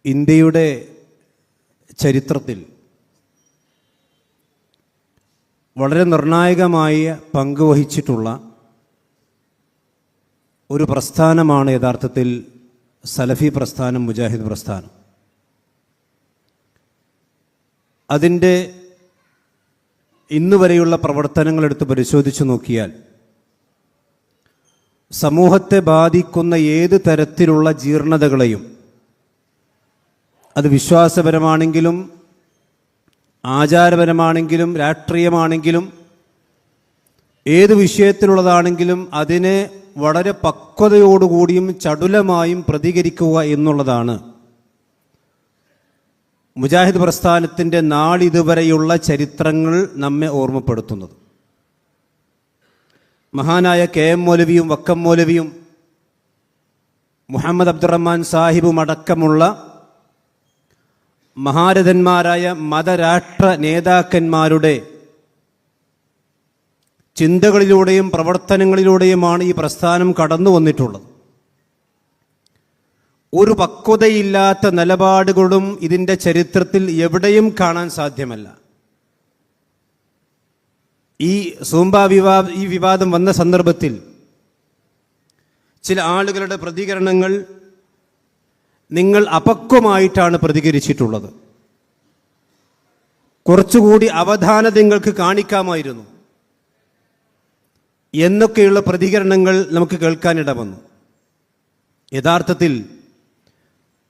ഇന്ത്യയുടെ ചരിത്രത്തിൽ വളരെ നിർണായകമായ പങ്ക് വഹിച്ചിട്ടുള്ള ഒരു പ്രസ്ഥാനമാണ് യഥാർത്ഥത്തിൽ സലഫി പ്രസ്ഥാനം, മുജാഹിദ് പ്രസ്ഥാനം. അതിൻ്റെ ഇന്നുവരെയുള്ള പ്രവർത്തനങ്ങളെടുത്ത് പരിശോധിച്ചു നോക്കിയാൽ സമൂഹത്തെ ബാധിക്കുന്ന ഏത് തരത്തിലുള്ള ജീർണതകളെയും, അത് വിശ്വാസപരമാണെങ്കിലും ആചാരപരമാണെങ്കിലും രാഷ്ട്രീയമാണെങ്കിലും ഏത് വിഷയത്തിലുള്ളതാണെങ്കിലും അതിനെ വളരെ പക്വതയോടുകൂടിയും ചടുലമായും പ്രതികരിക്കുക എന്നുള്ളതാണ് മുജാഹിദ് പ്രസ്ഥാനത്തിൻ്റെ നാളിതുവരെയുള്ള ചരിത്രങ്ങൾ നമ്മെ ഓർമ്മപ്പെടുത്തുന്നത്. മഹാനായ KM മൗലവിയും വക്കം മൗലവിയും മുഹമ്മദ് അബ്ദുറഹ്മാൻ സാഹിബും അടക്കമുള്ള മഹാരഥന്മാരായ മതരാഷ്ട്ര നേതാക്കന്മാരുടെ ചിന്തകളിലൂടെയും പ്രവർത്തനങ്ങളിലൂടെയുമാണ് ഈ പ്രസ്ഥാനം കടന്നു വന്നിട്ടുള്ളത്. ഒരു പക്വതയില്ലാത്ത നിലപാടുകളും ഇതിൻ്റെ ചരിത്രത്തിൽ എവിടെയും കാണാൻ സാധ്യമല്ല. ഈ വിവാദം വന്ന സന്ദർഭത്തിൽ ചില ആളുകളുടെ പ്രതികരണങ്ങൾ നിങ്ങൾ അപക്വമായിട്ടാണ് പ്രതികരിച്ചിട്ടുള്ളത്, കുറച്ചുകൂടി അവധാനത നിങ്ങൾക്ക് കാണിക്കാമായിരുന്നു എന്നൊക്കെയുള്ള പ്രതികരണങ്ങൾ നമുക്ക് കേൾക്കാനിട വന്നു. യഥാർത്ഥത്തിൽ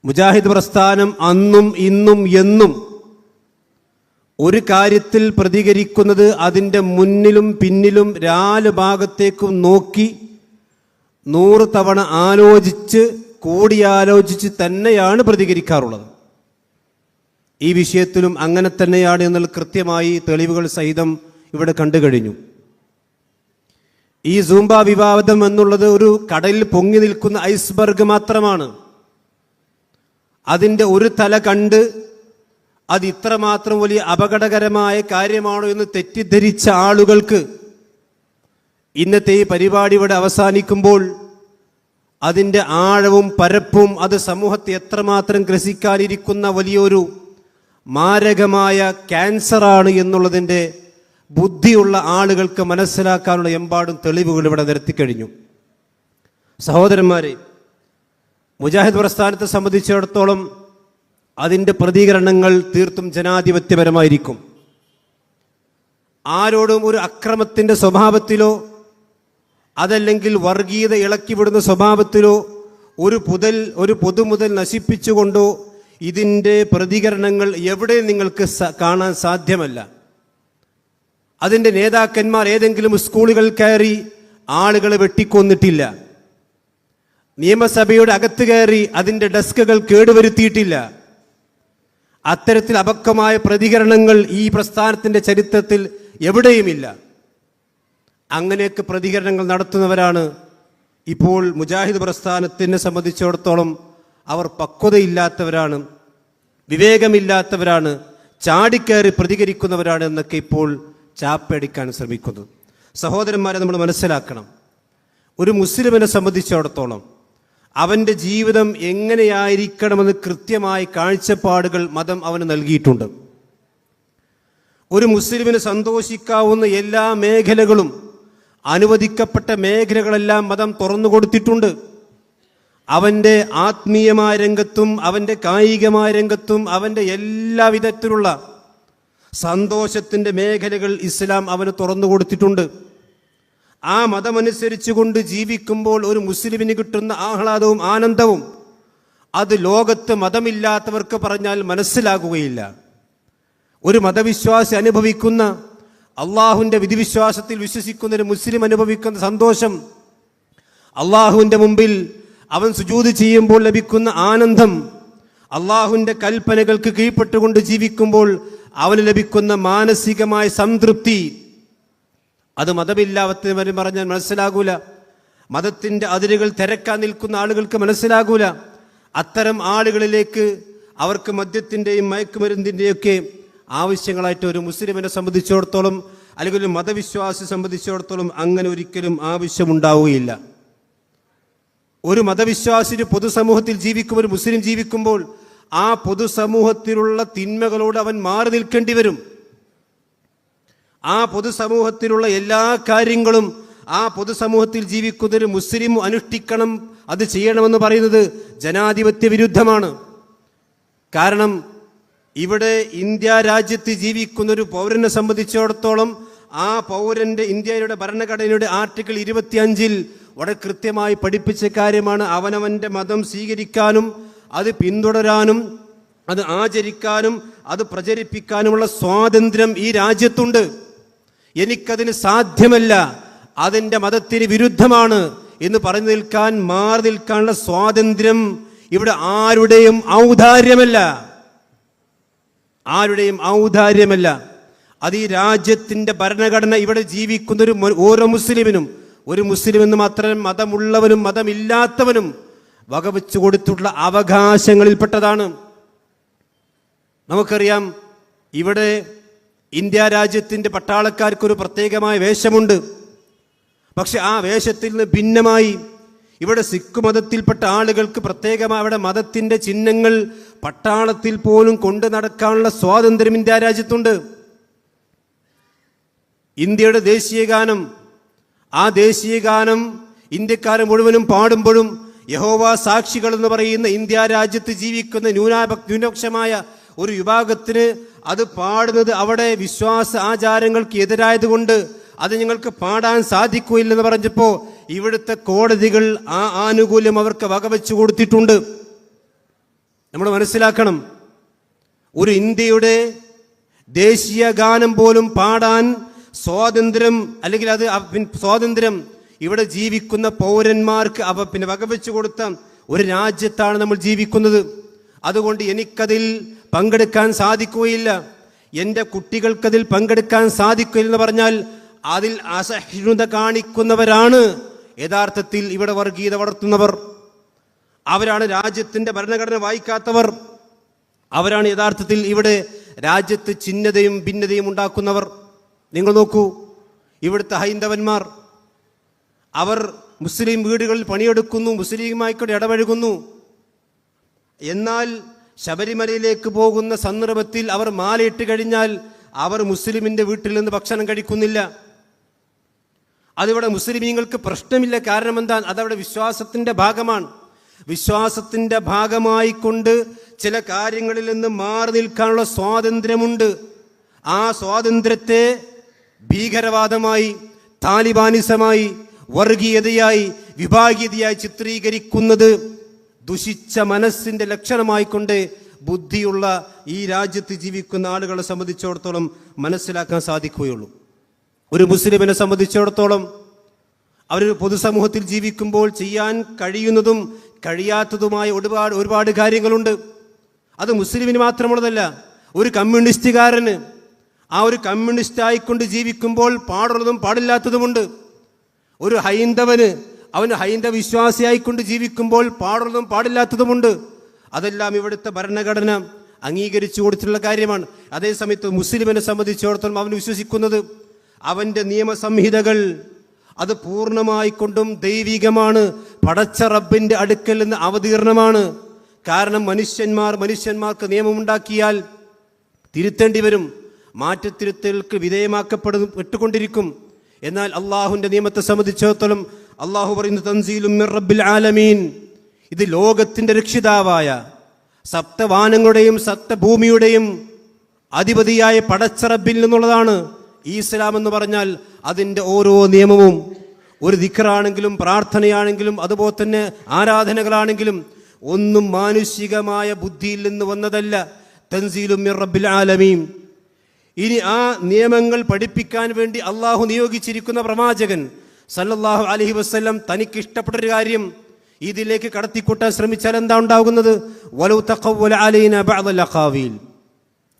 മുജാഹിദ് പ്രസ്ഥാനം അന്നും ഇന്നും എന്നും ഒരു കാര്യത്തിൽ പ്രതികരിക്കുന്നത് അതിൻ്റെ മുന്നിലും പിന്നിലും 4 ഭാഗത്തേക്കും നോക്കി 100 തവണ ആലോചിച്ച് കൂടിയാലോചിച്ച് തന്നെയാണ് പ്രതികരിക്കാറുള്ളത്. ഈ വിഷയത്തിലും അങ്ങനെ തന്നെയാണ് എന്നുള്ള കൃത്യമായി തെളിവുകൾ സഹിതം ഇവിടെ കണ്ടു കഴിഞ്ഞു. ഈ സൂംബ വിവാദം എന്നുള്ളത് ഒരു കടലിൽ പൊങ്ങി നിൽക്കുന്ന ഐസ്ബർഗ് മാത്രമാണ്. അതിൻ്റെ ഒരു തല കണ്ട് അത് ഇത്രമാത്രം വലിയ അപകടകരമായ കാര്യമാണോ എന്ന് തെറ്റിദ്ധരിച്ച ആളുകൾക്ക് ഇന്നത്തെ ഈ പരിപാടി ഇവിടെ അവസാനിക്കുമ്പോൾ അതിൻ്റെ ആഴവും പരപ്പും അത് സമൂഹത്തെ എത്രമാത്രം ഗ്രസിക്കാനിരിക്കുന്ന വലിയൊരു മാരകമായ ക്യാൻസറാണ് എന്നുള്ളതിൻ്റെ ബുദ്ധിയുള്ള ആളുകൾക്ക് മനസ്സിലാക്കാനുള്ള എമ്പാടും തെളിവുകൾ ഇവിടെ നിരത്തിക്കഴിഞ്ഞു. സഹോദരന്മാരെ, മുജാഹിദ് പ്രസ്ഥാനത്തെ സംബന്ധിച്ചിടത്തോളം അതിൻ്റെ പ്രതികരണങ്ങൾ തീർത്തും ജനാധിപത്യപരമായിരിക്കും. ആരോടും ഒരു അക്രമത്തിൻ്റെ സ്വഭാവത്തിലോ അതല്ലെങ്കിൽ വർഗീയത ഇളക്കിവിടുന്ന സ്വഭാവത്തിലോ ഒരു പൊതുമുതൽ നശിപ്പിച്ചുകൊണ്ടോ ഇതിൻ്റെ പ്രതികരണങ്ങൾ എവിടെ നിങ്ങൾക്ക് കാണാൻ സാധ്യമല്ല. അതിൻ്റെ നേതാക്കന്മാർ ഏതെങ്കിലും സ്കൂളുകൾ കയറി ആളുകളെ വെട്ടിക്കൊന്നിട്ടില്ല. നിയമസഭയുടെ അകത്ത് കയറി അതിൻ്റെ ഡെസ്കുകൾ കേടുവരുത്തിയിട്ടില്ല. അത്തരത്തിൽ അപക്വമായ പ്രതികരണങ്ങൾ ഈ പ്രസ്ഥാനത്തിൻ്റെ ചരിത്രത്തിൽ എവിടെയുമില്ല. അങ്ങനെയൊക്കെ പ്രതികരണങ്ങൾ നടത്തുന്നവരാണ് ഇപ്പോൾ മുജാഹിദ് പ്രസ്ഥാനത്തിനെ സംബന്ധിച്ചിടത്തോളം. അവർ പക്വതയില്ലാത്തവരാണ്, വിവേകമില്ലാത്തവരാണ്, ചാടിക്കയറി പ്രതികരിക്കുന്നവരാണ് എന്നൊക്കെ ഇപ്പോൾ ചാപ്പടിക്കാൻ ശ്രമിക്കുന്നത്. സഹോദരന്മാരെ, നമ്മൾ മനസ്സിലാക്കണം, ഒരു മുസ്ലിമിനെ സംബന്ധിച്ചിടത്തോളം അവൻ്റെ ജീവിതം എങ്ങനെയായിരിക്കണമെന്ന് കൃത്യമായ കാഴ്ചപ്പാടുകൾ മതം അവന് നൽകിയിട്ടുണ്ട്. ഒരു മുസ്ലിമിന് സന്തോഷിക്കാവുന്ന എല്ലാ മേഖലകളും, അനുവദിക്കപ്പെട്ട മേഖലകളെല്ലാം മതം തുറന്നു കൊടുത്തിട്ടുണ്ട്. അവൻ്റെ ആത്മീയമായ രംഗത്തും അവൻ്റെ കായികമായ രംഗത്തും അവൻ്റെ എല്ലാ വിധത്തിലുള്ള സന്തോഷത്തിൻ്റെ മേഖലകൾ ഇസ്ലാം അവന് തുറന്നു കൊടുത്തിട്ടുണ്ട്. ആ മതമനുസരിച്ച് കൊണ്ട് ജീവിക്കുമ്പോൾ ഒരു മുസ്ലിമിന് കിട്ടുന്ന ആഹ്ലാദവും ആനന്ദവും അത് ലോകത്ത് മതമില്ലാത്തവർക്ക് പറഞ്ഞാൽ മനസ്സിലാകുകയില്ല. ഒരു മതവിശ്വാസി അനുഭവിക്കുന്ന, അള്ളാഹുവിൻ്റെ വിധിവിശ്വാസത്തിൽ വിശ്വസിക്കുന്ന ഒരു മുസ്ലിം അനുഭവിക്കുന്ന സന്തോഷം, അള്ളാഹുവിൻ്റെ മുമ്പിൽ അവൻ സുജൂദ് ചെയ്യുമ്പോൾ ലഭിക്കുന്ന ആനന്ദം, അള്ളാഹുവിൻ്റെ കൽപ്പനകൾക്ക് കീഴ്പ്പെട്ടുകൊണ്ട് ജീവിക്കുമ്പോൾ അവന് ലഭിക്കുന്ന മാനസികമായ സംതൃപ്തി, അത് മതമില്ലാത്തവർ പറഞ്ഞാൽ മനസ്സിലാകൂല. മതത്തിൻ്റെ അതിരുകൾ തിരക്കാൻ നിൽക്കുന്ന ആളുകൾക്ക് മനസ്സിലാകൂല. അത്തരം ആളുകളിലേക്ക് അവർക്ക് മദ്യത്തിൻ്റെയും മയക്കുമരുന്നിൻ്റെയൊക്കെ ആവശ്യങ്ങളായിട്ട് ഒരു മുസ്ലിമിനെ സംബന്ധിച്ചിടത്തോളം അല്ലെങ്കിൽ ഒരു മതവിശ്വാസി സംബന്ധിച്ചിടത്തോളം അങ്ങനെ ഒരിക്കലും ആവശ്യമുണ്ടാവുകയില്ല. ഒരു മതവിശ്വാസി പൊതുസമൂഹത്തിൽ ജീവിക്കുമ്പോൾ, ഒരു മുസ്ലിം ജീവിക്കുമ്പോൾ ആ പൊതുസമൂഹത്തിലുള്ള തിന്മകളോട് അവൻ മാറി നിൽക്കേണ്ടി വരും. ആ പൊതുസമൂഹത്തിലുള്ള എല്ലാ കാര്യങ്ങളും ആ പൊതുസമൂഹത്തിൽ ജീവിക്കുന്നൊരു മുസ്ലിം അനുഷ്ഠിക്കണം, അത് ചെയ്യണമെന്ന് പറയുന്നത് ജനാധിപത്യ വിരുദ്ധമാണ്. കാരണം ഇവിടെ ഇന്ത്യ രാജ്യത്ത് ജീവിക്കുന്നൊരു പൗരനെ സംബന്ധിച്ചിടത്തോളം ആ പൗരന്റെ ഇന്ത്യയുടെ ഭരണഘടനയുടെ ആർട്ടിക്കിൾ 25 വളരെ കൃത്യമായി പഠിപ്പിച്ച കാര്യമാണ് അവനവന്റെ മതം സ്വീകരിക്കാനും അത് പിന്തുടരാനും അത് ആചരിക്കാനും അത് പ്രചരിപ്പിക്കാനുമുള്ള സ്വാതന്ത്ര്യം ഈ രാജ്യത്തുണ്ട്. എനിക്കതിന് സാധ്യമല്ല, അതിൻ്റെ മതത്തിന് വിരുദ്ധമാണ് എന്ന് പറഞ്ഞു നിൽക്കാൻ, മാറി നിൽക്കാനുള്ള സ്വാതന്ത്ര്യം ഇവിടെ ആരുടെയും ഔദാര്യമല്ല. അത് ഈ രാജ്യത്തിൻ്റെ ഭരണഘടന ഇവിടെ ജീവിക്കുന്നൊരു ഓരോ മുസ്ലിമിനും, ഒരു മുസ്ലിം എന്ന് മാത്രം മതമുള്ളവനും മതമില്ലാത്തവനും വകവെച്ചു കൊടുത്തിട്ടുള്ള അവകാശങ്ങളിൽപ്പെട്ടതാണ്. നമുക്കറിയാം, ഇവിടെ ഇന്ത്യ രാജ്യത്തിൻ്റെ പട്ടാളക്കാർക്കൊരു പ്രത്യേകമായ വേഷമുണ്ട്. പക്ഷെ ആ വേഷത്തിൽ നിന്ന് ഭിന്നമായി ഇവിടെ സിഖ് മതത്തിൽപ്പെട്ട ആളുകൾക്ക് പ്രത്യേകമായി അവിടെ മതത്തിൻ്റെ ചിഹ്നങ്ങൾ പട്ടാളത്തിൽ പോലും കൊണ്ടു നടക്കാനുള്ള സ്വാതന്ത്ര്യം ഇന്ത്യ രാജ്യത്തുണ്ട്. ഇന്ത്യയുടെ ദേശീയഗാനം, ആ ദേശീയഗാനം ഇന്ത്യക്കാരെ മുഴുവനും പാടുമ്പോഴും യഹോവ സാക്ഷികൾ എന്ന് പറയുന്ന ഇന്ത്യ രാജ്യത്ത് ജീവിക്കുന്ന ന്യൂനപക്ഷമായ ഒരു വിഭാഗത്തിന് അത് പാടുന്നത് അവിടെ വിശ്വാസ ആചാരങ്ങൾക്ക് എതിരായതുകൊണ്ട് അത് ഞങ്ങൾക്ക് പാടാൻ സാധിക്കുകയില്ലെന്ന് പറഞ്ഞപ്പോൾ ഇവിടുത്തെ കോടതികൾ ആ ആനുകൂല്യം അവർക്ക് വകവെച്ചു കൊടുത്തിട്ടുണ്ട്. നമ്മൾ മനസ്സിലാക്കണം, ഒരു ഇന്ത്യയുടെ ദേശീയ ഗാനം പോലും പാടാൻ സ്വാതന്ത്ര്യം, അല്ലെങ്കിൽ അത് സ്വാതന്ത്ര്യം ഇവിടെ ജീവിക്കുന്ന പൗരന്മാർക്ക് വകവെച്ചു കൊടുത്ത ഒരു രാജ്യത്താണ് നമ്മൾ ജീവിക്കുന്നത്. അതുകൊണ്ട് എനിക്കതിൽ പങ്കെടുക്കാൻ സാധിക്കുകയില്ല, എൻ്റെ കുട്ടികൾക്കതിൽ പങ്കെടുക്കാൻ സാധിക്കില്ല എന്ന് പറഞ്ഞാൽ അതിൽ അസഹിഷ്ണുത കാണിക്കുന്നവരാണ് യഥാർത്ഥത്തിൽ ഇവിടെ വർഗീയത വളർത്തുന്നവർ. അവരാണ് രാജ്യത്തിൻ്റെ ഭരണഘടന വായിക്കാത്തവർ. അവരാണ് യഥാർത്ഥത്തിൽ ഇവിടെ രാജ്യത്ത് ചിഹ്നതയും ഭിന്നതയും ഉണ്ടാക്കുന്നവർ. നിങ്ങൾ നോക്കൂ, ഇവിടുത്തെ ഹൈന്ദവന്മാർ അവർ മുസ്ലിം വീടുകളിൽ പണിയെടുക്കുന്നു, മുസ്ലിമായിക്കൂടെ ഇടപഴകുന്നു. എന്നാൽ ശബരിമലയിലേക്ക് പോകുന്ന സന്ദർഭത്തിൽ അവർ മാലയിട്ട് കഴിഞ്ഞാൽ അവർ മുസ്ലിമിൻ്റെ വീട്ടിൽ നിന്ന് ഭക്ഷണം കഴിക്കുന്നില്ല. അതിവിടെ മുസ്ലിമീങ്ങൾക്ക് പ്രശ്നമില്ല. കാരണം എന്താ? അതവിടെ വിശ്വാസത്തിൻ്റെ ഭാഗമാണ്. വിശ്വാസത്തിൻ്റെ ഭാഗമായി കൊണ്ട് ചില കാര്യങ്ങളിൽ നിന്ന് മാറി നിൽക്കാനുള്ള സ്വാതന്ത്ര്യമുണ്ട്. ആ സ്വാതന്ത്ര്യത്തെ ഭീകരവാദമായി, താലിബാനിസമായി, വർഗീയതയായി, വിഭാഗീയതയായി ചിത്രീകരിക്കുന്നത് ദുഷിച്ച മനസ്സിൻ്റെ ലക്ഷണമായിക്കൊണ്ട് ബുദ്ധിയുള്ള ഈ രാജ്യത്ത് ജീവിക്കുന്ന ആളുകളെ സംബന്ധിച്ചിടത്തോളം മനസ്സിലാക്കാൻ സാധിക്കുകയുള്ളൂ. ഒരു മുസ്ലിമിനെ സംബന്ധിച്ചിടത്തോളം അവരൊരു പൊതുസമൂഹത്തിൽ ജീവിക്കുമ്പോൾ ചെയ്യാൻ കഴിയുന്നതും കഴിയാത്തതുമായ ഒരുപാട് കാര്യങ്ങളുണ്ട്. അത് മുസ്ലിമിന് മാത്രമുള്ളതല്ല. ഒരു കമ്മ്യൂണിസ്റ്റുകാരന് ആ ഒരു കമ്മ്യൂണിസ്റ്റ് ആയിക്കൊണ്ട് ജീവിക്കുമ്പോൾ പാടുള്ളതും പാടില്ലാത്തതുമുണ്ട്. ഒരു ഹൈന്ദവന് അവന് ഹൈന്ദവ വിശ്വാസിയായിക്കൊണ്ട് ജീവിക്കുമ്പോൾ പാടുള്ളതും പാടില്ലാത്തതുമുണ്ട്. അതെല്ലാം ഇവിടുത്തെ ഭരണഘടന അംഗീകരിച്ചു കൊടുത്തിട്ടുള്ള കാര്യമാണ്. അതേസമയത്ത് മുസ്ലിമിനെ സംബന്ധിച്ചിടത്തോളം അവന് വിശ്വസിക്കുന്നത് അവൻ്റെ നിയമസംഹിതകൾ അത് പൂർണ്ണമായിക്കൊണ്ടും ദൈവികമാണ്, പടച്ച റബ്ബിൻ്റെ അടുക്കൽ നിന്ന് അവതീർണമാണ്. കാരണം മനുഷ്യന്മാർക്ക് നിയമമുണ്ടാക്കിയാൽ തിരുത്തേണ്ടി വരും, മാറ്റത്തിരുത്തലുകൾക്ക് വിധേയമാക്കപ്പെട്ടുകൊണ്ടിരിക്കും. എന്നാൽ അള്ളാഹുവിൻ്റെ നിയമത്തെ സംബന്ധിച്ചിടത്തോളം അള്ളാഹു പറയുന്നത് തൻസീലും മിർ റബ്ബിൽ ആലമീൻ, ഇത് ലോകത്തിൻ്റെ രക്ഷിതാവായ സപ്തവാനങ്ങളുടെയും സപ്തഭൂമിയുടെയും അധിപതിയായ പടച്ച റബ്ബിൽ നിന്നുള്ളതാണ്. ഈ ഇസ്ലാം എന്ന് പറഞ്ഞാൽ അതിൻ്റെ ഓരോ നിയമവും, ഒരു ദിക്റാണെങ്കിലും പ്രാർത്ഥനയാണെങ്കിലും അതുപോലെ തന്നെ ആരാധനകളാണെങ്കിലും ഒന്നും മാനുഷികമായ ബുദ്ധിയിൽ നിന്ന് വന്നതല്ല. തൻസീലും മിർ റബ്ബിൽ ആലമീൻ. ഇനി ആ നിയമങ്ങൾ പഠിപ്പിക്കാൻ വേണ്ടി അള്ളാഹു നിയോഗിച്ചിരിക്കുന്ന പ്രവാചകൻ സല്ലല്ലാഹു അലൈഹി വസല്ലം തനിക്ക് ഇഷ്ടപ്പെട്ടൊരു കാര്യം ഇതിലേക്ക് കടത്തിക്കൂട്ടാൻ ശ്രമിച്ചാൽ എന്താ ഉണ്ടാകുന്നത്? വലൗ തഖവ്വല അലൈനാ ബഅദൽ അഖാവീൽ,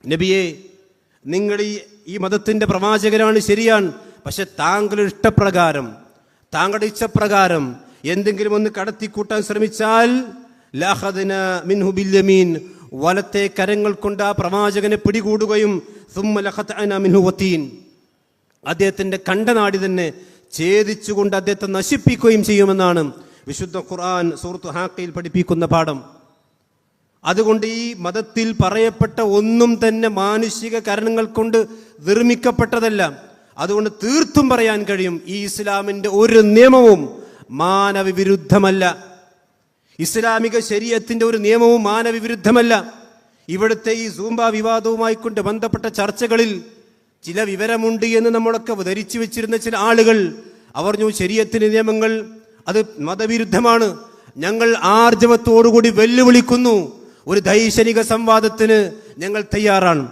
നബിയെ നിങ്ങൾ ഈ മതത്തിൻ്റെ പ്രവാചകനാണ്, ശരിയാണ്. പക്ഷെ താങ്കളുടെ ഇഷ്ടപ്രകാരം, താങ്കളുടെ ഇച്ഛപ്രകാരം എന്തെങ്കിലും ഒന്ന് കടത്തിക്കൂട്ടാൻ ശ്രമിച്ചാൽ ലഅഖദ്നാ മിൻഹു ബിൽയമീൻ, വലത്തെ കരങ്ങൾ കൊണ്ട് ആ പ്രവാചകനെ പിടികൂടുകയും സുമ്മ ലഖത്അനാ മിൻഹു വതീൻ, അദ്ദേഹത്തിൻ്റെ കണ്ടനാടി തന്നെ ഛേദിച്ചുകൊണ്ട് അദ്ദേഹത്തെ നശിപ്പിക്കുകയും ചെയ്യുമെന്നാണ് വിശുദ്ധ ഖുർആൻ സൂറത്ത് ഹാഖയിൽ പഠിപ്പിക്കുന്ന പാഠം. അതുകൊണ്ട് ഈ മതത്തിൽ പറയപ്പെട്ട ഒന്നും തന്നെ മാനുഷിക കാരണങ്ങൾ കൊണ്ട് നിർമ്മിക്കപ്പെട്ടതല്ല. അതുകൊണ്ട് തീർത്തും പറയാൻ കഴിയും, ഈ ഇസ്ലാമിൻ്റെ ഒരു നിയമവും മാനവവിരുദ്ധമല്ല. ഇസ്ലാമിക ശരീഅത്തിന്റെ ഒരു നിയമവും മാനവവിരുദ്ധമല്ല. ഇവിടുത്തെ ഈ സൂംബ വിവാദവുമായി കൊണ്ട് ബന്ധപ്പെട്ട ചർച്ചകളിൽ ചില വിവരമുണ്ട് എന്ന് നമ്മളൊക്കെ ധരിച്ചു വെച്ചിരുന്ന ചില ആളുകൾ അവർ ശരീഅത്തിന്റെ നിയമങ്ങൾ അത് മതവിരുദ്ധമാണ്. ഞങ്ങൾ ആർജവത്തോടുകൂടി വെല്ലുവിളിക്കുന്നു. ഒരു ദൈക്ഷണിക സംവാദത്തിന് ഞങ്ങൾ തയ്യാറാണ്.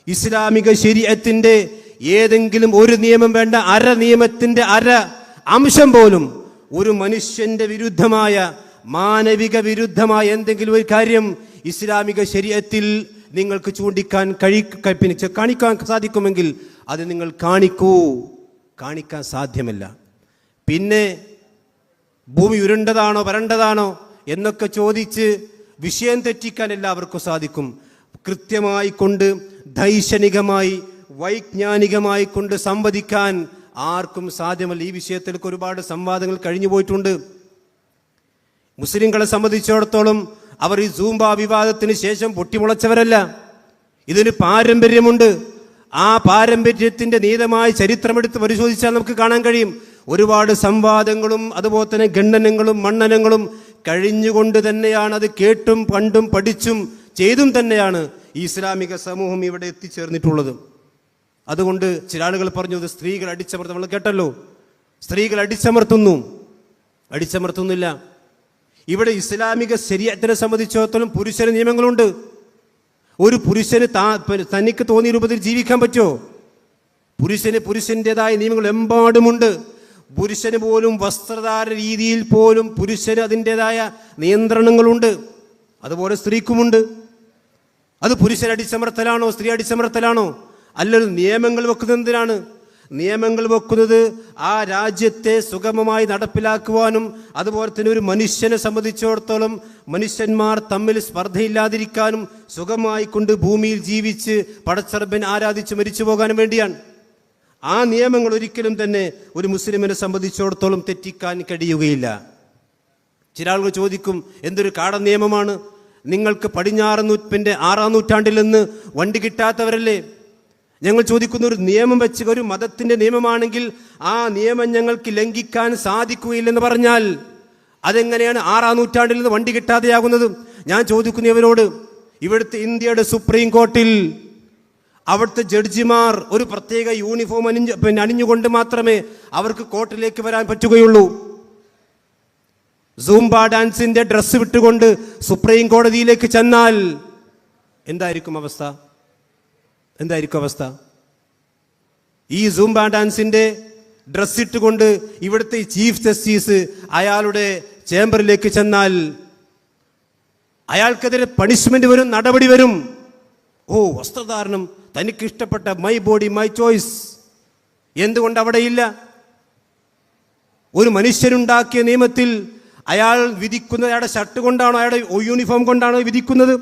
ഇസ്ലാമിക ശരീഅത്തിന്റെ ഏതെങ്കിലും ഒരു നിയമം വേണ്ട, അര നിയമത്തിന്റെ അര അംശം പോലും ഒരു മനുഷ്യന്റെ വിരുദ്ധമായ മാനവിക വിരുദ്ധമായ എന്തെങ്കിലും ഒരു കാര്യം ഇസ്ലാമിക ശരീഅത്തിൽ നിങ്ങൾക്ക് കാണിക്കാൻ സാധിക്കുമെങ്കിൽ അത് നിങ്ങൾ കാണിക്കൂ. കാണിക്കാൻ സാധ്യമല്ല. പിന്നെ ഭൂമി ഉരുണ്ടതാണോ വരണ്ടതാണോ എന്നൊക്കെ ചോദിച്ച് വിഷയം തെറ്റിക്കാൻ എല്ലാവർക്കും സാധിക്കും. കൃത്യമായി കൊണ്ട് ദൈക്ഷണികമായി വൈജ്ഞാനികമായി കൊണ്ട് സംവദിക്കാൻ ആർക്കും സാധ്യമല്ല. ഈ വിഷയത്തിൽ ഒരുപാട് സംവാദങ്ങൾ കഴിഞ്ഞു പോയിട്ടുണ്ട്. മുസ്ലിങ്ങളെ സംബന്ധിച്ചിടത്തോളം അവർ ഈ സൂംബ വിവാദത്തിന് ശേഷം പൊട്ടിമുളച്ചവരല്ല. ഇതിന് പാരമ്പര്യമുണ്ട്. ആ പാരമ്പര്യത്തിന്റെ നീതമായ ചരിത്രമെടുത്ത് പരിശോധിച്ചാൽ നമുക്ക് കാണാൻ കഴിയും. ഒരുപാട് സംവാദങ്ങളും അതുപോലെ തന്നെ ഖണ്ഡനങ്ങളും മണ്ണനങ്ങളും കഴിഞ്ഞുകൊണ്ട് തന്നെയാണ്, അത് കേട്ടും കണ്ടും പഠിച്ചും ചെയ്തും തന്നെയാണ് ഈ ഇസ്ലാമിക സമൂഹം ഇവിടെ എത്തിച്ചേർന്നിട്ടുള്ളത്. അതുകൊണ്ട് ചില ആളുകൾ പറഞ്ഞു ഇത് സ്ത്രീകൾ അടിച്ചമർത്തും. നമ്മൾ കേട്ടല്ലോ, സ്ത്രീകൾ അടിച്ചമർത്തുന്നില്ല. ഇവിടെ ഇസ്ലാമിക ശരീഅത്തിനെ സംബന്ധിച്ചിടത്തോളം പുരുഷന് നിയമങ്ങളുണ്ട്. ഒരു പുരുഷന് തനിക്ക് തോന്നിയ രൂപത്തിൽ ജീവിക്കാൻ പറ്റുമോ? പുരുഷൻ്റെതായ നിയമങ്ങൾ എമ്പാടുമുണ്ട്. പുരുഷന് പോലും വസ്ത്രധാര രീതിയിൽ പോലും പുരുഷന് അതിൻ്റെതായ നിയന്ത്രണങ്ങളുണ്ട്. അതുപോലെ സ്ത്രീക്കുമുണ്ട്. അത് പുരുഷൻ അടിച്ചമർത്തലാണോ സ്ത്രീ അടിച്ചമർത്തലാണോ? അല്ലൊരു നിയമങ്ങൾ വെക്കുന്നത് എന്തിനാണ്? നിയമങ്ങൾ വെക്കുന്നത് ആ രാജ്യത്തെ സുഗമമായി നടപ്പിലാക്കുവാനും അതുപോലെ തന്നെ ഒരു മനുഷ്യനെ സംബന്ധിച്ചിടത്തോളം മനുഷ്യന്മാർ തമ്മിൽ സ്പർദ്ധയില്ലാതിരിക്കാനും സുഖമായി കൊണ്ട് ഭൂമിയിൽ ജീവിച്ച് പടച്ചറബിനെ ആരാധിച്ച് മരിച്ചു പോകാനും വേണ്ടിയാണ്. ആ നിയമങ്ങൾ ഒരിക്കലും തന്നെ ഒരു മുസ്ലിമിനെ സംബന്ധിച്ചിടത്തോളം തെറ്റിക്കാൻ കഴിയുകയില്ല. ചില ആളുകൾ ചോദിക്കും, എന്തൊരു കാടൻ നിയമമാണ്, നിങ്ങൾക്ക് 6ാം നൂറ്റാണ്ടിൽ നിന്ന് വണ്ടി കിട്ടാത്തവരല്ലേ? ഞങ്ങൾ ചോദിക്കുന്ന, ഒരു നിയമം വെച്ച് ഒരു മതത്തിന്റെ നിയമമാണെങ്കിൽ ആ നിയമം ഞങ്ങൾക്ക് ലംഘിക്കാൻ സാധിക്കുകയില്ലെന്ന് പറഞ്ഞാൽ അതെങ്ങനെയാണ് 6ാം നൂറ്റാണ്ടിൽ നിന്ന് വണ്ടി കിട്ടാതെയാകുന്നത്? ഞാൻ ചോദിക്കുന്നു ഇവരോട്, ഇവിടുത്തെ ഇന്ത്യയുടെ സുപ്രീം കോർട്ടിൽ അവിടുത്തെ ജഡ്ജിമാർ ഒരു പ്രത്യേക യൂണിഫോം അണിഞ്ഞുകൊണ്ട് മാത്രമേ അവർക്ക് കോർട്ടിലേക്ക് വരാൻ പറ്റുകയുള്ളൂ. സൂംബ ഡാൻസിന്റെ ഡ്രസ്സ് വിട്ടുകൊണ്ട് സുപ്രീം കോടതിയിലേക്ക് ചെന്നാൽ എന്തായിരിക്കും അവസ്ഥ? ഈ സൂംബ ഡാൻസിന്റെ ഡ്രസ് ഇട്ടുകൊണ്ട് ഇവിടുത്തെ ചീഫ് ജസ്റ്റിസ് അയാളുടെ ചേംബറിലേക്ക് ചെന്നാൽ അയാൾക്കെതിരെ പണിഷ്മെന്റ് വരും, നടപടി വരും. വസ്ത്രധാരണം തനിക്ക് ഇഷ്ടപ്പെട്ട മൈ ബോഡി മൈ ചോയ്സ് എന്തുകൊണ്ട് അവിടെയില്ല? ഒരു മനുഷ്യനുണ്ടാക്കിയ നിയമത്തിൽ അയാൾ വിധിക്കുന്നത് അയാളുടെ ഷർട്ട് കൊണ്ടാണോ അയാളുടെ യൂണിഫോം കൊണ്ടാണോ വിധിക്കുന്നത്?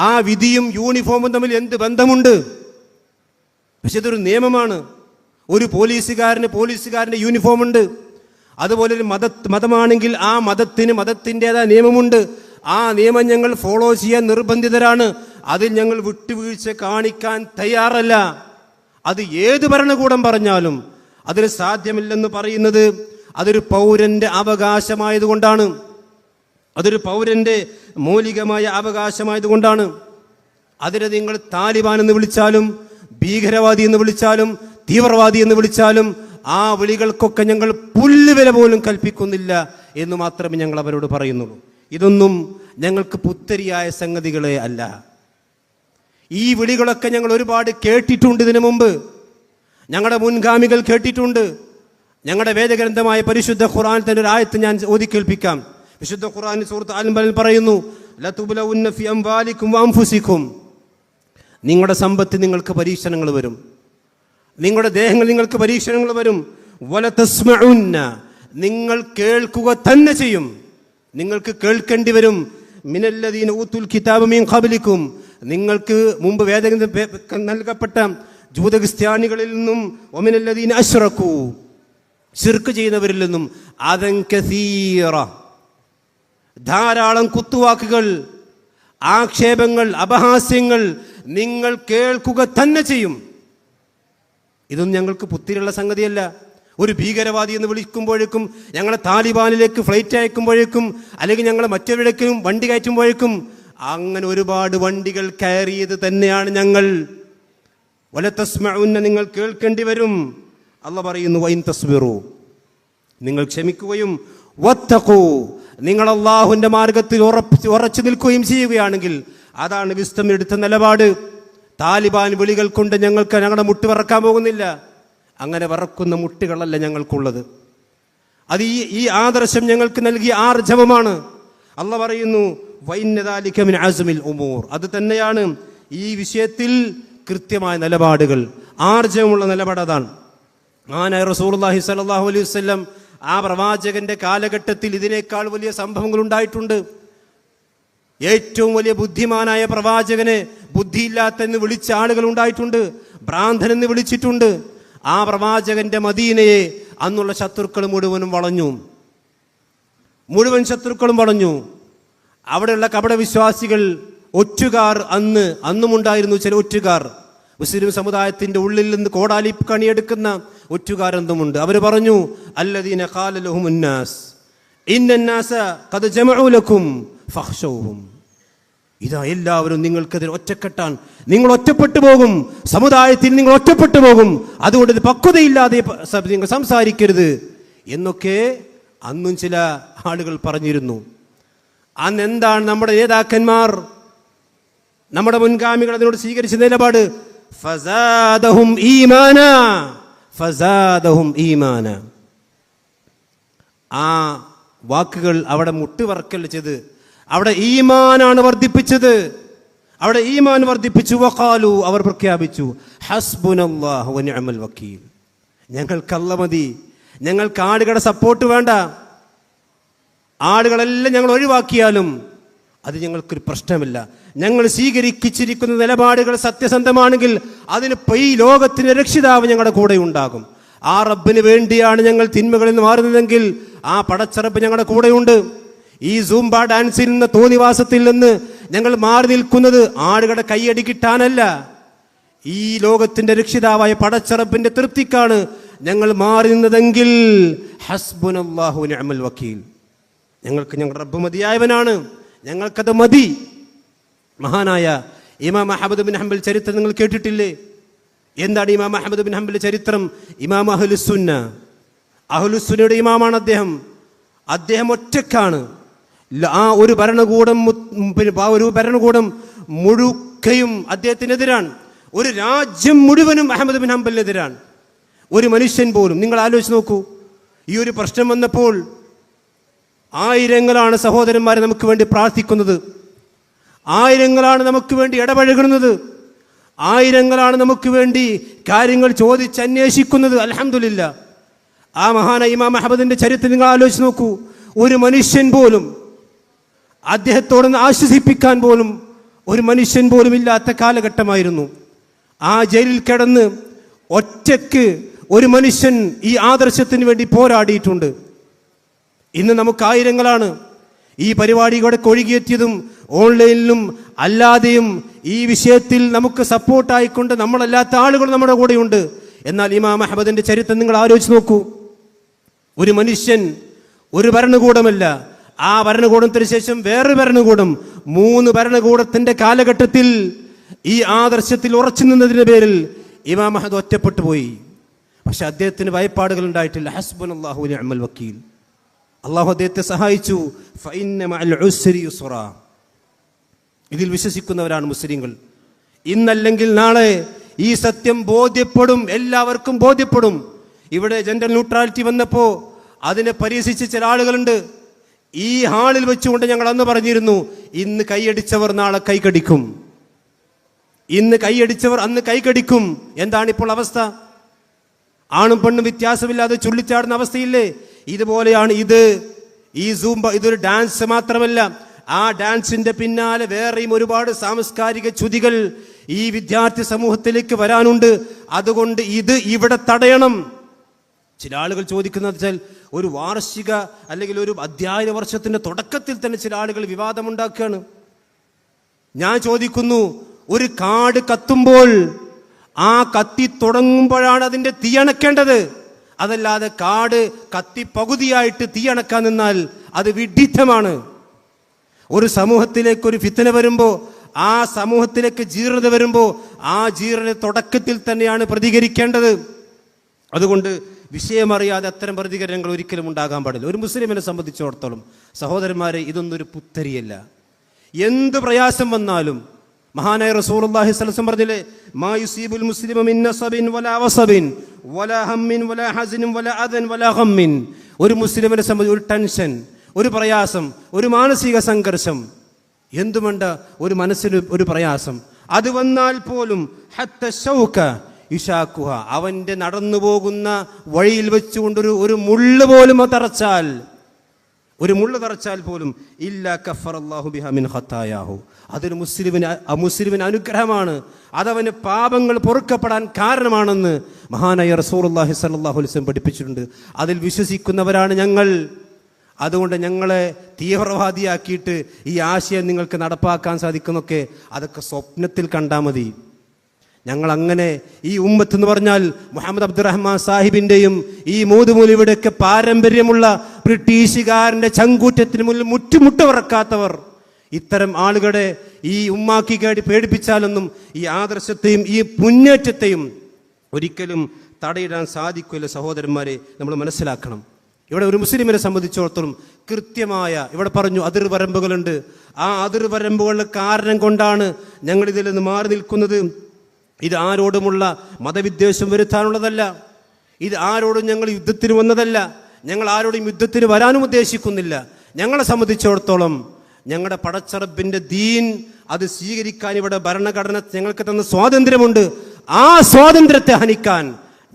ആ വിധിയും യൂണിഫോമും തമ്മിൽ എന്ത് ബന്ധമുണ്ട്? പക്ഷെ ഇതൊരു നിയമമാണ്. ഒരു പോലീസുകാരൻ്റെ യൂണിഫോം ഉണ്ട്. അതുപോലെ ഒരു മതമാണെങ്കിൽ ആ മതത്തിൻ്റെതായ നിയമമുണ്ട്. ആ നിയമം ഞങ്ങൾ ഫോളോ ചെയ്യാൻ നിർബന്ധിതരാണ്. അതിൽ ഞങ്ങൾ വിട്ടുവീഴ്ച കാണിക്കാൻ തയ്യാറല്ല. അത് ഏത് ഭരണകൂടം പറഞ്ഞാലും അതിന് സാധ്യമില്ലെന്ന് പറയുന്നത് അതൊരു പൗരന്റെ അവകാശമായതുകൊണ്ടാണ്. അതൊരു പൗരന്റെ മൗലികമായ അവകാശമായതുകൊണ്ടാണ്. അതിനെ നിങ്ങൾ താലിബാൻ എന്ന് വിളിച്ചാലും ഭീകരവാദി എന്ന് വിളിച്ചാലും തീവ്രവാദി എന്ന് വിളിച്ചാലും ആ വിളികൾക്കൊക്കെ ഞങ്ങൾ പുല്ലുവില പോലും കൽപ്പിക്കുന്നില്ല എന്ന് മാത്രമേ ഞങ്ങൾ അവരോട് പറയുന്നുള്ളൂ. ഇതൊന്നും ഞങ്ങൾക്ക് പുത്തരിയായ സംഗതികളെ അല്ല. ഈ വിളികളൊക്കെ ഞങ്ങൾ ഒരുപാട് കേട്ടിട്ടുണ്ട്. ഇതിനു മുമ്പ് ഞങ്ങളുടെ മുൻഗാമികൾ കേട്ടിട്ടുണ്ട്. ഞങ്ങളുടെ വേദഗ്രന്ഥമായ പരിശുദ്ധ ഖുർആൻ തന്നെ ഒരു ആയത്ത് ഞാൻ ഓതി കേൾപ്പിക്കാം. വിശുദ്ധ ഖുർആൻ സൂറത്ത് അൽ-അൻഫാലിൽ പറയുന്നു, ലതുബ്ലഉന്ന ഫി അംവാലികും വഅൻഫുസികും. നിങ്ങളുടെ സമ്പത്ത് നിങ്ങൾക്ക് പരീക്ഷണങ്ങൾ വരും, നിങ്ങളുടെ ദേഹങ്ങൾ നിങ്ങൾക്ക് പരീക്ഷണങ്ങൾ വരും. വലതസ്മഉന്ന, നിങ്ങൾ കേൾക്കുക തന്നെ ചെയ്യും, നിങ്ങൾക്ക് കേൾക്കേണ്ടി വരും. മിനല്ലദീന ഊതുൽ കിതാബ മിൻ ഖബ്ലികും, നിങ്ങൾക്ക് മുമ്പ് വേദഗ്രന്ഥം നൽകപ്പെട്ട ജൂതക്രിസ്ത്യാനികളിൽ നിന്നും വമിനല്ലദീന അശ്റകൂ, ശിർക്ക് ചെയ്യുന്നവരിൽ നിന്നും അദൻ കസീറ, ധാരാളം കുത്തുവാക്കുകൾ. ആക്ഷേപങ്ങൾ, അപഹാസ്യങ്ങൾ നിങ്ങൾ കേൾക്കുക തന്നെ ചെയ്യും. ഇതൊന്നും ഞങ്ങൾക്ക് പുത്തിരിയുള്ള സംഗതിയല്ല. ഒരു ഭീകരവാദി എന്ന് വിളിക്കുമ്പോഴേക്കും, ഞങ്ങളെ താലിബാനിലേക്ക് ഫ്ലൈറ്റ് അയക്കുമ്പോഴേക്കും, അല്ലെങ്കിൽ ഞങ്ങളെ മറ്റെവിടേക്കും വണ്ടി കയറ്റുമ്പോഴേക്കും, അങ്ങനെ ഒരുപാട് വണ്ടികൾ കയറിയത് തന്നെയാണ് ഞങ്ങൾ. വലതസ്മഉന്ന, നിങ്ങൾ കേൾക്കേണ്ടി വരും. അല്ലാഹു പറയുന്നു വഇൻ തസ്ബിറു, നിങ്ങൾ ക്ഷമിക്കുകയും, വത്തഖൂ, നിങ്ങൾ അല്ലാഹുവിന്റെ മാർഗത്തിൽ ഉറച്ചു നിൽക്കുകയും ചെയ്യുകയാണെങ്കിൽ, അതാണ് വിസ്ഡം എടുത്ത നിലപാട്. താലിബാൻ വിളികൾ കൊണ്ട് ഞങ്ങളുടെ മുട്ട് വിറക്കാൻ പോകുന്നില്ല. അങ്ങനെ വിറക്കുന്ന മുട്ടുകളല്ല ഞങ്ങൾക്കുള്ളത്. അത് ഈ ആദർശം ഞങ്ങൾക്ക് നൽകിയ ആർജവമാണ്. അല്ലാഹു പറയുന്നു വഇന്ന ദാലിക മിൻ അസ്മിൽ ഉമൂർ, അത് തന്നെയാണ് ഈ വിഷയത്തിൽ കൃത്യമായ നിലപാടുകൾ, ആർജവമുള്ള നിലപാട്. അതാണ് മഹാനായ റസൂലുള്ളാഹി സ്വല്ലല്ലാഹു അലൈഹി വസല്ലം ആ പ്രവാചകന്റെ കാലഘട്ടത്തിൽ ഇതിനേക്കാൾ വലിയ സംഭവങ്ങൾ ഉണ്ടായിട്ടുണ്ട്. ഏറ്റവും വലിയ ബുദ്ധിമാനായ പ്രവാചകനെ ബുദ്ധിയില്ലാത്തെന്ന് വിളിച്ച ആളുകൾ ഉണ്ടായിട്ടുണ്ട്, ഭ്രാന്തനെന്ന് വിളിച്ചിട്ടുണ്ട്. ആ പ്രവാചകന്റെ മദീനയെ അന്നുള്ള ശത്രുക്കൾ മുഴുവൻ ശത്രുക്കളും വളഞ്ഞു. അവിടെയുള്ള കപടവിശ്വാസികൾ, ഒറ്റുകാർ, അന്നുമുണ്ടായിരുന്നു ചില ഒറ്റുകാർ. മുസ്ലിം സമുദായത്തിന്റെ ഉള്ളിൽ നിന്ന് കോടാലി കണിയെടുക്കുന്ന ഒറ്റുകാരെന്തുമുണ്ട്. അവർ പറഞ്ഞു അല്ലദീന ഖാല ലഹുമുന്നാസ് ഇന്നന്നാസ ഖദ് ജമഉ ലക്കും ഫഖ്ശൗഹും. ഇതാ എല്ലാവരും നിങ്ങൾക്കെതിരെ ഒറ്റക്കെട്ടാണ്, നിങ്ങൾ ഒറ്റപ്പെട്ടു പോകും, സമുദായത്തിൽ നിങ്ങൾ ഒറ്റപ്പെട്ടു പോകും, അതുകൊണ്ട് ഇത് പക്വതയില്ലാതെ നിങ്ങൾ സംസാരിക്കരുത് എന്നൊക്കെ അന്നും ചില ആളുകൾ പറഞ്ഞിരുന്നു. അന്ന് എന്താണ് നമ്മുടെ നേതാക്കന്മാർ, നമ്മുടെ മുൻഗാമികൾ അതിനോട് സ്വീകരിച്ച നിലപാട്? ഫസാദഹും ഈമാന. ആ വാക്കുകൾ അവിടെ മുട്ടുവർക്കൽ ചെയ്ത് അവിടെ ഈമാനാണ് വർദ്ധിപ്പിച്ചത്. അവിടെ ഈമാൻ വർദ്ധിപ്പിച്ചു. വഖാലു, അവർ പ്രഖ്യാപിച്ചു, ഹസ്ബുനല്ലാഹു വനിഅമൽ വക്കീൽ, ഞങ്ങൾക്ക് അല്ലാഹ് മതി, ഞങ്ങൾക്ക് ആളുകളുടെ സപ്പോർട്ട് വേണ്ട, ആളുകളെല്ലാം ഞങ്ങൾ ഒഴിവാക്കിയാലും അത് ഞങ്ങൾക്കൊരു പ്രശ്നമില്ല. ഞങ്ങൾ സ്വീകരിച്ചിരിക്കുന്ന നിലപാടുകൾ സത്യസന്ധമാണെങ്കിൽ അതിന് ഈ ലോകത്തിന് രക്ഷിതാവ് ഞങ്ങളുടെ കൂടെ ഉണ്ടാകും. ആ റബ്ബിന് വേണ്ടിയാണ് ഞങ്ങൾ തിന്മകളിൽ നിന്ന് മാറുന്നതെങ്കിൽ ആ പടച്ചറബ് ഞങ്ങളുടെ കൂടെയുണ്ട്. ഈ സൂംബ ഡാൻസിൽ നിന്ന്, തോന്നിവാസത്തിൽ നിന്ന് ഞങ്ങൾ മാറി നിൽക്കുന്നത് ആളുകളുടെ കൈയടി കിട്ടാനല്ല, ഈ ലോകത്തിന്റെ രക്ഷിതാവായ പടച്ചറബിന്റെ തൃപ്തിക്കാണ് ഞങ്ങൾ മാറി നിന്നതെങ്കിൽ ഹസ്ബുനല്ലാഹു വനിഅമൽ വക്കീൽ, ഞങ്ങൾക്ക് ഞങ്ങളുടെ റബ്ബ് മതിയായവനാണ്, ഞങ്ങൾക്കത് മതി. മഹാനായ ഇമാം അഹ്മദ് ബിൻ ഹംബൽ ചരിത്രം നിങ്ങൾ കേട്ടിട്ടില്ലേ? എന്താണ് ഇമാം അഹ്മദ് ബിൻ ഹംബൽ ചരിത്രം? ഇമാം അഹ്ലുസുന്നയുടെ ഇമാമാണ് അദ്ദേഹം ഒറ്റക്കാണ്. ആ ഒരു ഭരണകൂടം മുഴുക്കയും അദ്ദേഹത്തിനെതിരാണ്. ഒരു രാജ്യം മുഴുവനും അഹ്മദ് ബിൻ ഹംബലിനെതിരാണ്. ഒരു മനുഷ്യൻ പോലും, നിങ്ങൾ ആലോചിച്ച് നോക്കൂ, ഈ ഒരു പ്രശ്നം വന്നപ്പോൾ ആയിരങ്ങളാണ് സഹോദരന്മാരെ നമുക്ക് വേണ്ടി പ്രാർത്ഥിക്കുന്നത്, ആയിരങ്ങളാണ് നമുക്ക് വേണ്ടി ഇടപഴകുന്നത്, ആയിരങ്ങളാണ് നമുക്ക് വേണ്ടി കാര്യങ്ങൾ ചോദിച്ചന്വേഷിക്കുന്നത്. അൽഹംദുലില്ലാ. ആ മഹാനായ ഇമാം അഹ്മദിന്റെ ചരിത്രം നിങ്ങൾ ആലോചിച്ച് നോക്കൂ. ഒരു മനുഷ്യൻ പോലും, അദ്ദേഹത്തോടൊന്ന് ആശ്വസിപ്പിക്കാൻ പോലും ഒരു മനുഷ്യൻ പോലും ഇല്ലാത്ത കാലഘട്ടമായിരുന്നു. ആ ജയിലിൽ കിടന്ന് ഒറ്റയ്ക്ക് ഒരു മനുഷ്യൻ ഈ ആദർശത്തിന് വേണ്ടി പോരാടിയിട്ടുണ്ട്. ഇന്ന് നമുക്ക് ആയിരങ്ങളാണ് ഈ പരിപാടികളെ ഒഴുകിയെത്തിയതും ഓൺലൈനിലും അല്ലാതെയും ഈ വിഷയത്തിൽ നമുക്ക് സപ്പോർട്ടായിക്കൊണ്ട് നമ്മളല്ലാത്ത ആളുകൾ നമ്മുടെ കൂടെയുണ്ട്. എന്നാൽ ഇമാം അഹ്മദിന്റെ ചരിത്രം നിങ്ങൾ ആലോചിച്ച് നോക്കൂ. ഒരു മനുഷ്യൻ, ഒരു ഭരണകൂടമല്ല, ആ ഭരണകൂടത്തിന് ശേഷം വേറൊരു ഭരണകൂടം, 3 ഭരണകൂടത്തിന്റെ കാലഘട്ടത്തിൽ ഈ ആദർശത്തിൽ ഉറച്ചു നിന്നതിന്റെ പേരിൽ ഇമാം അഹ്മദ് ഒറ്റപ്പെട്ടു പോയി. പക്ഷെ അദ്ദേഹത്തിന് ഭയപ്പാടുകൾ ഉണ്ടായിട്ടില്ല. ഹസ്ബുനല്ലാഹു വനിഅമൽ വക്കീൽ, അള്ളാഹു അദ്ദേഹത്തെ സഹായിച്ചു. ഫഇന്ന മഅൽ ഉസ്രി യുസ്റാ. ഇതിൽ വിശ്വസിക്കുന്നവരാണ് മുസ്ലിങ്ങൾ. ഇന്നല്ലെങ്കിൽ നാളെ ഈ സത്യം ബോധ്യപ്പെടും, എല്ലാവർക്കും ബോധ്യപ്പെടും. ഇവിടെ ജെൻഡർ ന്യൂട്രാലിറ്റി വന്നപ്പോൾ അതിനെ പരിഹസിച്ച ചില ആളുകളുണ്ട്. ഈ ഹാളിൽ വെച്ചുകൊണ്ട് ഞങ്ങൾ അന്ന് പറഞ്ഞിരുന്നു, ഇന്ന് കൈയടിച്ചവർ നാളെ കൈകടിക്കും, ഇന്ന് കൈയടിച്ചവർ അന്ന് കൈകടിക്കും. എന്താണ് ഇപ്പോൾ അവസ്ഥ? ആണും പെണ്ണും വ്യത്യാസമില്ലാതെ ചുള്ളിച്ചാടുന്ന അവസ്ഥയില്ലേ? ഇതുപോലെയാണ് ഇത്. ഈ സൂംബ ഇതൊരു ഡാൻസ് മാത്രമല്ല, ആ ഡാൻസിന്റെ പിന്നാലെ വേറെയും ഒരുപാട് സാംസ്കാരിക ചുതികൾ ഈ വിദ്യാർത്ഥി സമൂഹത്തിലേക്ക് വരാനുണ്ട്. അതുകൊണ്ട് ഇത് ഇവിടെ തടയണം. ചില ആളുകൾ ചോദിക്കുന്നത് വെച്ചാൽ, ഒരു വാർഷിക അല്ലെങ്കിൽ ഒരു അധ്യയന വർഷത്തിന്റെ തുടക്കത്തിൽ തന്നെ ചില ആളുകൾ വിവാദമുണ്ടാക്കുകയാണ്. ഞാൻ ചോദിക്കുന്നു, ഒരു കാട് കത്തുമ്പോൾ ആ കത്തി തുടങ്ങുമ്പോഴാണ് അതിൻ്റെ തീയണക്കേണ്ടത്. അതല്ലാതെ കാട് കത്തി പകുതിയായിട്ട് തീയണക്കാൻ നിന്നാൽ അത് വിഡ്ഢിത്തമാണ്. ഒരു സമൂഹത്തിലേക്ക് ഒരു ഫിത്ന വരുമ്പോൾ, ആ സമൂഹത്തിലേക്ക് ജീർണത വരുമ്പോൾ ആ ജീർണത തുടക്കത്തിൽ തന്നെയാണ് പ്രതികരിക്കേണ്ടത്. അതുകൊണ്ട് വിഷയമറിയാതെ അത്തരം പ്രതികരണങ്ങൾ ഒരിക്കലും ഉണ്ടാകാൻ പാടില്ല. ഒരു മുസ്ലിമിനെ സംബന്ധിച്ചിടത്തോളം സഹോദരന്മാരെ, ഇതൊന്നും ഒരു പുത്തരിയല്ല. എന്ത് പ്രയാസം വന്നാലും മഹാനായ റസൂലുള്ളാഹി സ്വല്ലല്ലാഹു അലൈഹി വസല്ലം പറഞ്ഞില്ലേ, മാ യുസീബുൽ മുസ്ലിമ മിൻ നസബിൻ വലാ വസബിൻ വലാ ഹമ്മിൻ വലാ ഹസനിൻ വലാ അദൻ വലാ ഗമ്മിൻ. ഒരു മുസ്ലിമിനെ സംബന്ധിച്ച് ഒരു ടെൻഷൻ, ഒരു പ്രയാസം, ഒരു മാനസിക സംഘർഷം, എന്തുമണ്ട ഒരു മനസ്സിന് ഒരു പ്രയാസം, അത് വന്നാൽ പോലും ഹത്ത ശൗക യുശാക്കുഹ, അവൻ്റെ നടന്നു പോകുന്ന വഴിയിൽ വെച്ചുകൊണ്ട് ഒരു മുള്ള് പോലും തറച്ചാൽ, ഒരു മുള്ള് തറച്ചാൽ പോലും ഇല്ലാ കഫറല്ലാഹു ബിഹാ മിൻ ഖത്തായാഹു, അതൊരു മുസ്ലിമിന് അനുഗ്രഹമാണ്, അതവന് പാപങ്ങൾ പൊറുക്കപ്പെടാൻ കാരണമാണെന്ന് മഹാനായ റസൂലുള്ളാഹി സ്വല്ലല്ലാഹു അലൈഹി വസല്ലം പഠിപ്പിച്ചിട്ടുണ്ട്. അതിൽ വിശ്വസിക്കുന്നവരാണ് ഞങ്ങൾ. അതുകൊണ്ട് ഞങ്ങളെ തീവ്രവാദിയാക്കിയിട്ട് ഈ ആശയം നിങ്ങൾക്ക് നടപ്പാക്കാൻ സാധിക്കുന്നൊക്കെ അതൊക്കെ സ്വപ്നത്തിൽ കണ്ടാൽ മതി. ഞങ്ങൾ അങ്ങനെ ഈ ഉമ്മത്ത് എന്ന് പറഞ്ഞാൽ മുഹമ്മദ് അബ്ദുറഹ്മാൻ സാഹിബിൻ്റെയും ഈ മൂതുമൂലിയുടെയൊക്കെ പാരമ്പര്യമുള്ള ബ്രിട്ടീഷുകാരൻ്റെ ചങ്കൂറ്റത്തിന് മുന്നിൽ മുട്ടുമുട്ടവറക്കാത്തവർ, ഇത്തരം ആളുകളെ ഈ ഉമ്മാക്കി കേടി പേടിപ്പിച്ചാലൊന്നും ഈ ആദർശത്തെയും ഈ മുന്നേറ്റത്തെയും ഒരിക്കലും തടയിടാൻ സാധിക്കില്ല. സഹോദരന്മാരെ, നമ്മൾ മനസ്സിലാക്കണം. ഇവിടെ ഒരു മുസ്ലിമിനെ സംബന്ധിച്ചിടത്തോളം കൃത്യമായ, ഇവിടെ പറഞ്ഞു അതിർവരമ്പുകളുണ്ട്. ആ അതിർവരമ്പുകളുടെ കാരണം കൊണ്ടാണ് ഞങ്ങൾ ഇതിൽ നിന്ന് മാറി നിൽക്കുന്നത്. ഇത് ആരോടുമുള്ള മതവിദ്വേഷം വരുത്താനുള്ളതല്ല. ഇത് ആരോടും ഞങ്ങൾ യുദ്ധത്തിന് വന്നതല്ല. ഞങ്ങൾ ആരോടും യുദ്ധത്തിന് വരാനും ഉദ്ദേശിക്കുന്നില്ല. ഞങ്ങളെ സംബന്ധിച്ചിടത്തോളം ഞങ്ങളുടെ പടച്ചറബിൻ്റെ ദീൻ അത് സ്വീകരിക്കാൻ ഇവിടെ ഭരണഘടന ഞങ്ങൾക്ക് തന്ന സ്വാതന്ത്ര്യമുണ്ട്. ആ സ്വാതന്ത്ര്യത്തെ ഹനിക്കാൻ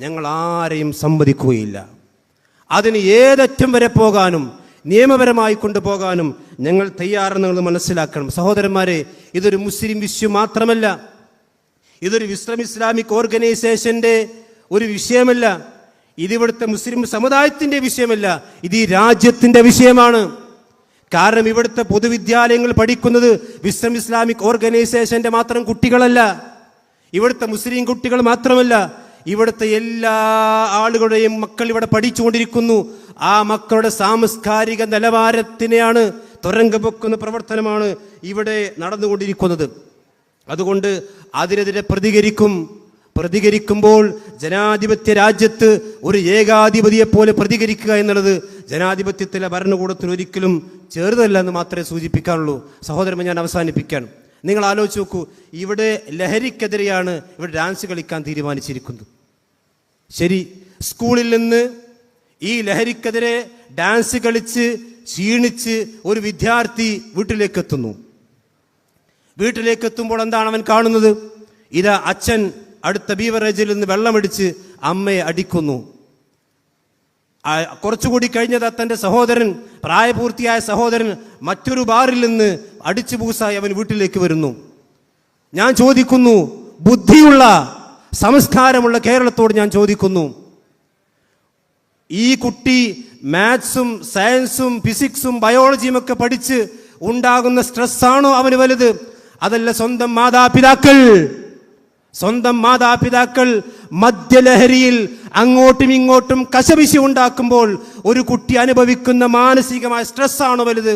ഞങ്ങൾ ആരെയും സമ്മതിക്കുകയില്ല. അതിന് ഏതറ്റം വരെ പോകാനും നിയമപരമായി കൊണ്ടുപോകാനും ഞങ്ങൾ തയ്യാറെന്ന് മനസ്സിലാക്കണം. സഹോദരന്മാരെ, ഇതൊരു മുസ്ലിം വിഷയം മാത്രമല്ല, ഇതൊരു ഇസ്ലാമിക് ഓർഗനൈസേഷൻ്റെ ഒരു വിഷയമല്ല, ഇതിവിടുത്തെ മുസ്ലിം സമുദായത്തിൻ്റെ വിഷയമല്ല, ഇത് ഈ രാജ്യത്തിൻ്റെ വിഷയമാണ്. കാരണം ഇവിടുത്തെ പൊതുവിദ്യാലയങ്ങൾ പഠിക്കുന്നത് ഇസ്ലാമിക് ഓർഗനൈസേഷൻ്റെ മാത്രം കുട്ടികളല്ല, ഇവിടുത്തെ മുസ്ലിം കുട്ടികൾ മാത്രമല്ല, ഇവിടുത്തെ എല്ലാ ആളുകളുടെയും മക്കൾ ഇവിടെ പഠിച്ചുകൊണ്ടിരിക്കുന്നു. ആ മക്കളുടെ സാംസ്കാരിക നിലവാരത്തിനെയാണ് തുരങ്കം വെക്കുന്ന പ്രവർത്തനമാണ് ഇവിടെ നടന്നുകൊണ്ടിരിക്കുന്നത്. അതുകൊണ്ട് അതിനെതിരെ പ്രതികരിക്കുമ്പോൾ ജനാധിപത്യ രാജ്യത്ത് ഒരു ഏകാധിപതിയെ പോലെ പ്രതികരിക്കുക എന്നുള്ളത് ജനാധിപത്യത്തിലെ ഭരണകൂടത്തിന് ഒരിക്കലും ചേർന്നല്ല എന്ന് മാത്രമേ സൂചിപ്പിക്കാനുള്ളൂ. സഹോദരൻ, ഞാൻ അവസാനിപ്പിക്കാൻ, നിങ്ങൾ ആലോചിച്ച് നോക്കൂ, ഇവിടെ ലഹരിക്കെതിരെയാണ് ഇവിടെ ഡാൻസ് കളിക്കാൻ തീരുമാനിച്ചിരിക്കുന്നത്. ശരി, സ്കൂളിൽ നിന്ന് ഈ ലഹരിക്കെതിരെ ഡാൻസ് കളിച്ച് ക്ഷീണിച്ച് ഒരു വിദ്യാർത്ഥി വീട്ടിലേക്കെത്തുമ്പോൾ എന്താണ് അവൻ കാണുന്നത്? ഇതാ അച്ഛൻ അടുത്ത ബീവറേജിൽ നിന്ന് വെള്ളമടിച്ച് അമ്മയെ അടിക്കുന്നു. കുറച്ചുകൂടി കഴിഞ്ഞത് തൻ്റെ സഹോദരൻ, പ്രായപൂർത്തിയായ സഹോദരൻ മറ്റൊരു ബാറിൽ നിന്ന് അടിച്ചു പൂസായി അവൻ വീട്ടിലേക്ക് വരുന്നു. ഞാൻ ചോദിക്കുന്നു, ബുദ്ധിയുള്ള സംസ്കാരമുള്ള കേരളത്തോട് ഞാൻ ചോദിക്കുന്നു, ഈ കുട്ടി മാത്സും സയൻസും ഫിസിക്സും ബയോളജിയും ഒക്കെ പഠിച്ച് ഉണ്ടാകുന്ന സ്ട്രെസ്സാണോ അവന് വലുത്? അതല്ല സ്വന്തം മാതാപിതാക്കൾ മദ്യലഹരിയിൽ അങ്ങോട്ടും ഇങ്ങോട്ടും കശപിശി ഉണ്ടാക്കുമ്പോൾ ഒരു കുട്ടി അനുഭവിക്കുന്ന മാനസികമായ സ്ട്രെസ്സാണോ വലുത്?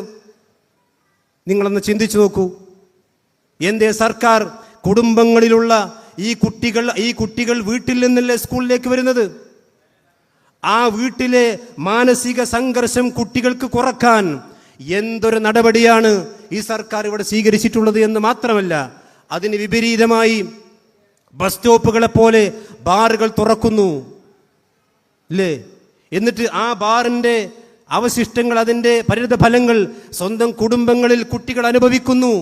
നിങ്ങളൊന്ന് ചിന്തിച്ചു നോക്കൂ. എന്തേ സർക്കാർ കുടുംബങ്ങളിലുള്ള ഈ കുട്ടികൾ വീട്ടിൽ നിന്നല്ലേ സ്കൂളിലേക്ക് വരുന്നത്? ആ വീട്ടിലെ മാനസിക സംഘർഷം കുട്ടികൾക്ക് കുറക്കാൻ എന്തൊരു നടപടിയാണ് ഈ സർക്കാർ ഇവിടെ സ്വീകരിച്ചിട്ടുള്ളത് എന്ന് മാത്രമല്ല, അതിന് വിപരീതമായി ബസ് സ്റ്റോപ്പുകളെ പോലെ ബാറുകൾ തുറക്കുന്നു അല്ലേ? എന്നിട്ട് ആ ബാറിൻ്റെ അവശിഷ്ടങ്ങൾ, അതിൻ്റെ പരിണിതഫലങ്ങൾ സ്വന്തം കുടുംബങ്ങളിൽ കുട്ടികൾ അനുഭവിക്കുന്നു.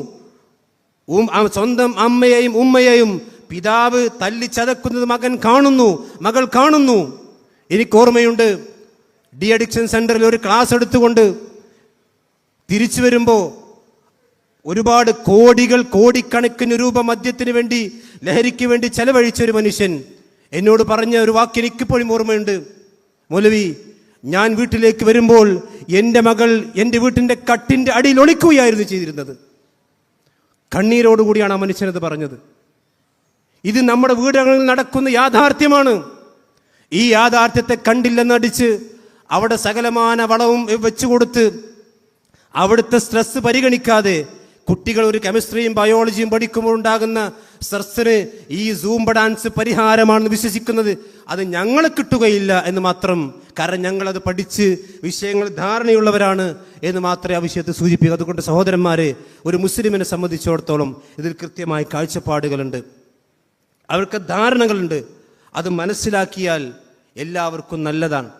സ്വന്തം അമ്മയെയും ഉമ്മയെയും പിതാവ് തല്ലിച്ചതക്കുന്നത് മകൾ കാണുന്നു. എനിക്ക് ഓർമ്മയുണ്ട്, ഡി അഡിക്ഷൻ സെന്ററിൽ ഒരു ക്ലാസ് എടുത്തുകൊണ്ട് തിരിച്ചു വരുമ്പോൾ ഒരുപാട് കോടിക്കണക്കിന് രൂപ മദ്യത്തിന് വേണ്ടി, ലഹരിക്ക് വേണ്ടി ചെലവഴിച്ച ഒരു മനുഷ്യൻ എന്നോട് പറഞ്ഞ ഒരു വാക്ക് എനിക്കിപ്പോഴും ഓർമ്മയുണ്ട്. മൗലവി, ഞാൻ വീട്ടിലേക്ക് വരുമ്പോൾ എൻ്റെ മകൾ എൻ്റെ വീട്ടിൻ്റെ കട്ടിൻ്റെ അടിയിൽ ഒളിക്കുകയായിരുന്നു ചെയ്തിരുന്നത്. കണ്ണീരോടുകൂടിയാണ് ആ മനുഷ്യനത് പറഞ്ഞത്. ഇത് നമ്മുടെ വീടുകളിൽ നടക്കുന്ന യാഥാർത്ഥ്യമാണ്. ഈ യാഥാർത്ഥ്യത്തെ കണ്ടില്ലെന്നടിച്ച് അവിടെ സകലമാന വളവും വെച്ചു കൊടുത്ത് അവിടുത്തെ സ്ട്രെസ് പരിഗണിക്കാതെ കുട്ടികൾ ഒരു കെമിസ്ട്രിയും ബയോളജിയും പഠിക്കുമ്പോൾ ഉണ്ടാകുന്ന സ്ട്രെസ്സിന് ഈ സൂംബ ഡാൻസ് പരിഹാരമാണെന്ന് വിശ്വസിക്കുന്നത്, അത് ഞങ്ങളെ കിട്ടുകയില്ല എന്ന് മാത്രം. കാരണം ഞങ്ങളത് പഠിച്ച് വിഷയങ്ങൾ ധാരണയുള്ളവരാണ് എന്ന് മാത്രമേ ആ വിഷയത്തെ സൂചിപ്പിക്കൂ. അതുകൊണ്ട് സഹോദരന്മാരെ, ഒരു മുസ്ലിമിനെ സംബന്ധിച്ചിടത്തോളം ഇതിൽ കൃത്യമായ കാഴ്ചപ്പാടുകളുണ്ട്, അവർക്ക് ധാരണകളുണ്ട്. അത് മനസ്സിലാക്കിയാൽ എല്ലാവർക്കും നല്ലതാണ്.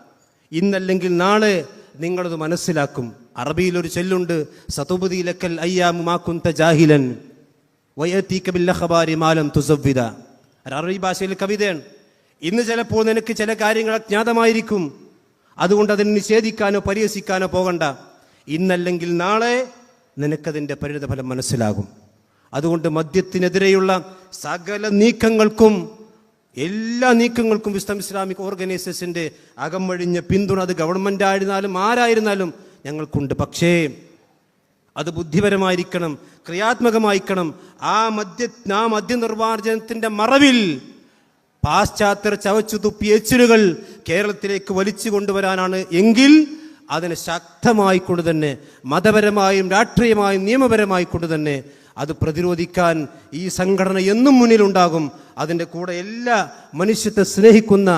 ഇന്നല്ലെങ്കിൽ നാളെ നിങ്ങളത് മനസ്സിലാക്കും. അറബിയിലൊരു ചൊല്ലുണ്ട്, സതുബുദിലക്കൽ അയ്യാമു മാ കുന്ത ജാഹിലൻ വയതീക ബിൽ അഖബാരി മാ ലം തുസവ്വിദ. അറബി ഭാഷയിൽ കവിതയാണ്. ഇന്ന് ചിലപ്പോൾ നിനക്ക് ചില കാര്യങ്ങൾ അജ്ഞാതമായിരിക്കും, അതുകൊണ്ട് അതിനെ നിഷേധിക്കാനോ പരിഹസിക്കാനോ പോകണ്ട. ഇന്നല്ലെങ്കിൽ നാളെ നിനക്കതിൻ്റെ പരിണിതഫലം മനസ്സിലാകും. അതുകൊണ്ട് മദ്യത്തിനെതിരെയുള്ള സകല നീക്കങ്ങൾക്കും, എല്ലാ നീക്കങ്ങൾക്കും ഇസ്ലാമിക് ഓർഗനൈസേഷൻ്റെ അകമഴിഞ്ഞ പിന്തുണ, അത് ഗവൺമെൻറ് ആയിരുന്നാലും ആരായിരുന്നാലും ഞങ്ങൾക്കുണ്ട്. പക്ഷേ അത് ബുദ്ധിപരമായിരിക്കണം, ക്രിയാത്മകമായിരിക്കണം. ആ മദ്യനിർമ്മാർജ്ജനത്തിൻ്റെ മറവിൽ പാശ്ചാത്യർ ചവച്ചു തുപ്പിയ എച്ചിലുകൾ കേരളത്തിലേക്ക് വലിച്ചു കൊണ്ടുവരാനാണ് എങ്കിൽ അതിനെ ശക്തമായിക്കൊണ്ട് തന്നെ, മതപരമായും രാഷ്ട്രീയമായും നിയമപരമായിക്കൊണ്ട് തന്നെ അത് പ്രതിരോധിക്കാൻ ഈ സംഘടന എന്നും മുന്നിലുണ്ടാകും. അതിൻ്റെ കൂടെ എല്ലാ മനുഷ്യത്തെ സ്നേഹിക്കുന്ന,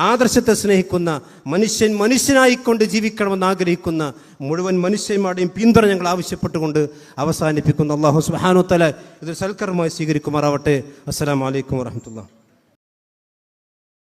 ആദർശത്തെ സ്നേഹിക്കുന്ന, മനുഷ്യനായിക്കൊണ്ട് ജീവിക്കണമെന്ന് ആഗ്രഹിക്കുന്ന മുഴുവൻ മനുഷ്യന്മാരുടെയും പിന്തുണ ഞങ്ങൾ ആവശ്യപ്പെട്ടുകൊണ്ട് അവസാനിപ്പിക്കുന്നു. അല്ലാഹു സുബ്ഹാനഹു വ തആല ഇത് സൽക്കർമ്മമായി സ്വീകരിക്കുമാറാവട്ടെ. അസ്സലാമു അലൈക്കും വറഹ്മത്തുള്ളാഹി.